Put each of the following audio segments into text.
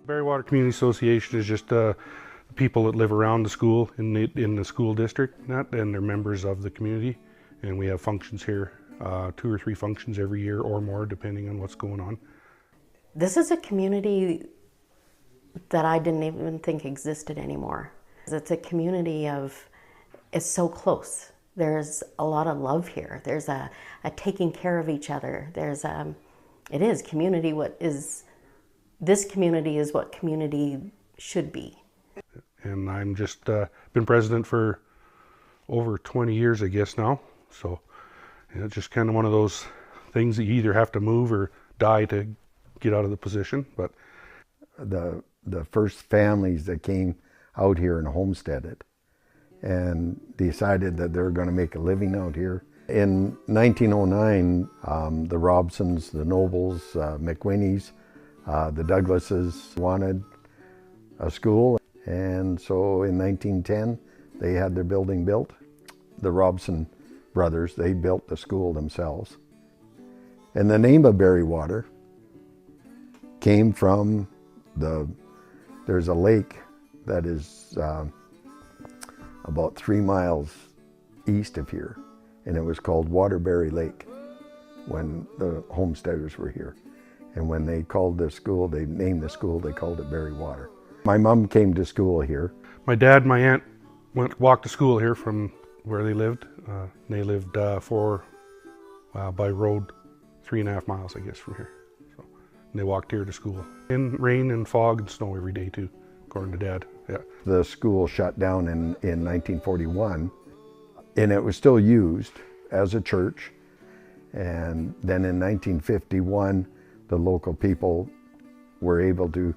Barrywater Community Association is just people that live around the school in the school district, and they're members of the community. And we have functions here, 2 or 3 functions every year or more, depending on what's going on. This is a community that I didn't even think existed anymore. It's a community it's so close. There's a lot of love here. There's a taking care of each other. It is community. This community is what community should be. And I'm just been president for over 20 years, I guess now. So it's just kind of one of those things that you either have to move or die to get out of the position. But the first families that came out here and homesteaded and decided that they're going to make a living out here. In 1909, the Robsons, the Nobles, McWhinneys, the Douglases wanted a school, and so in 1910 they had their building built. The Robson brothers, they built the school themselves. And the name of Berrywater came from there's a lake that is about 3 miles east of here, and it was called Waterbury Lake when the homesteaders were here. And when they called the school, they named the school, they called it Barrywater. My mom came to school here. My dad and my aunt walked to school here from where they lived. They lived by road 3.5 miles, I guess, from here. So, and they walked here to school. In rain and fog and snow every day too, according to Dad. Yeah. The school shut down in 1941, and it was still used as a church. And then in 1951, the local people were able to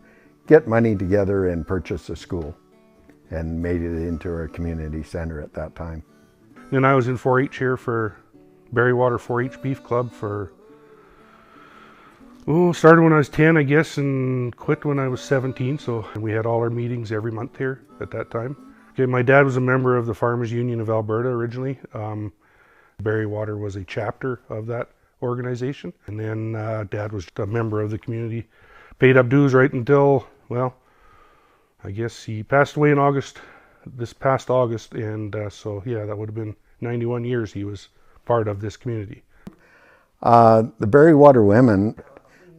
get money together and purchase a school and made it into a community center at that time. Then I was in 4-H here for Barrywater 4-H Beef Club started when I was 10, I guess, and quit when I was 17. So we had all our meetings every month here at that time. Okay, my dad was a member of the Farmers Union of Alberta originally. Barrywater was a chapter of that organization. And then Dad was a member of the community, paid up dues right until, well, I guess he passed away in August, this past August. And so, yeah, that would have been 91 years he was part of this community. The Barrywater women,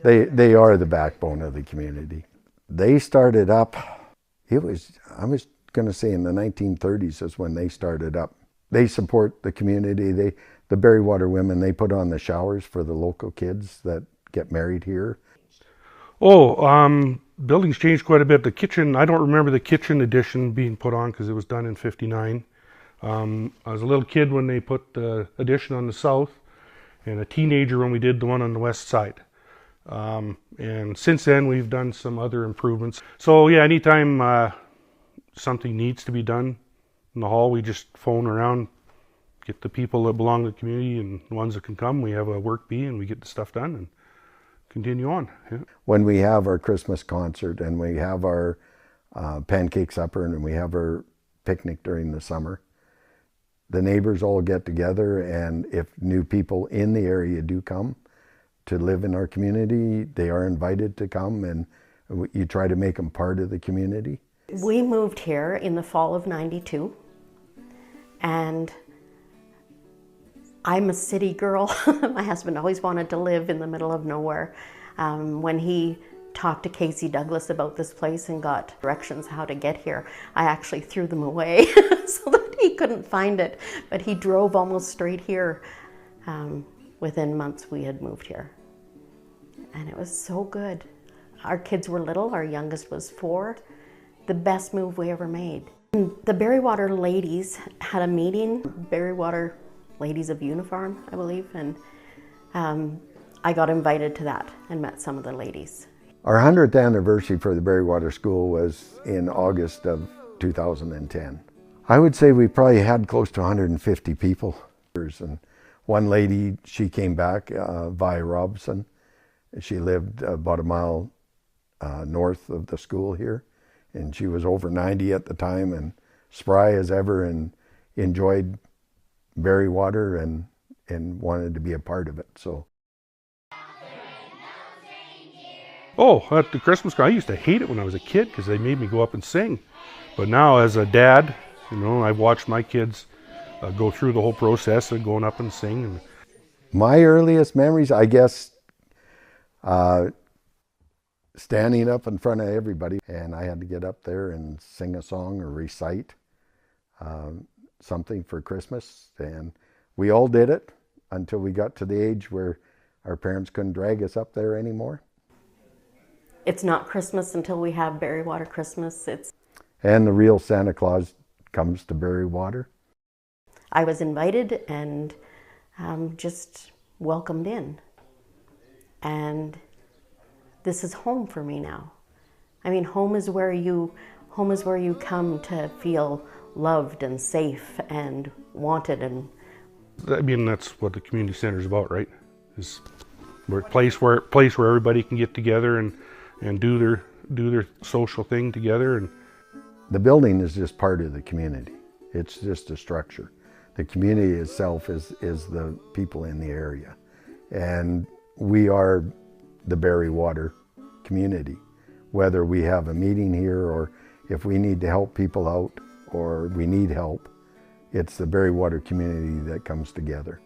they are the backbone of the community. They started up, I was going to say in the 1930s is when they started up. They support the community. The Barrywater women, they put on the showers for the local kids that get married here. Buildings changed quite a bit. The kitchen, I don't remember the kitchen addition being put on because it was done in '59. I was a little kid when they put the addition on the south, and a teenager when we did the one on the west side. And since then we've done some other improvements. So yeah, anytime something needs to be done in the hall, we just phone around, get the people that belong to the community and the ones that can come. We have a work bee and we get the stuff done and continue on. Yeah. When we have our Christmas concert and we have our pancake supper and we have our picnic during the summer, the neighbors all get together, and if new people in the area do come to live in our community, they are invited to come, and you try to make them part of the community. We moved here in the fall of '92, and I'm a city girl. My husband always wanted to live in the middle of nowhere. When he talked to Casey Douglas about this place and got directions how to get here, I actually threw them away so that he couldn't find it. But he drove almost straight here. Within months we had moved here. And it was so good. Our kids were little, our youngest was 4. The best move we ever made. The Barrywater ladies had a meeting, Barrywater Ladies of Uniform, I believe, and I got invited to that and met some of the ladies. Our 100th anniversary for the Barrywater School was in August of 2010. I would say we probably had close to 150 people. And one lady, she came back via Robson. She lived about a mile north of the school here, and she was over 90 at the time and spry as ever and enjoyed Barrywater and wanted to be a part of it. So Oh, at the Christmas carol, I used to hate it when I was a kid because they made me go up and sing. But now as a dad, I've watched my kids go through the whole process of going up and sing. And my earliest memories, I guess, standing up in front of everybody, and I had to get up there and sing a song or recite something for Christmas, and we all did it until we got to the age where our parents couldn't drag us up there anymore. It's not Christmas until we have Barrywater Christmas. And the real Santa Claus comes to Barrywater. I was invited and just welcomed in. And this is home for me now. I mean, home is where you come to feel loved and safe and wanted. And I mean, that's what the community center is about, right? Is a place where everybody can get together and do their social thing together. And the building is just part of the community. It's just a structure. The community itself is the people in the area. And we are the Barrywater community. Whether we have a meeting here or if we need to help people out or we need help, it's the Barrywater community that comes together.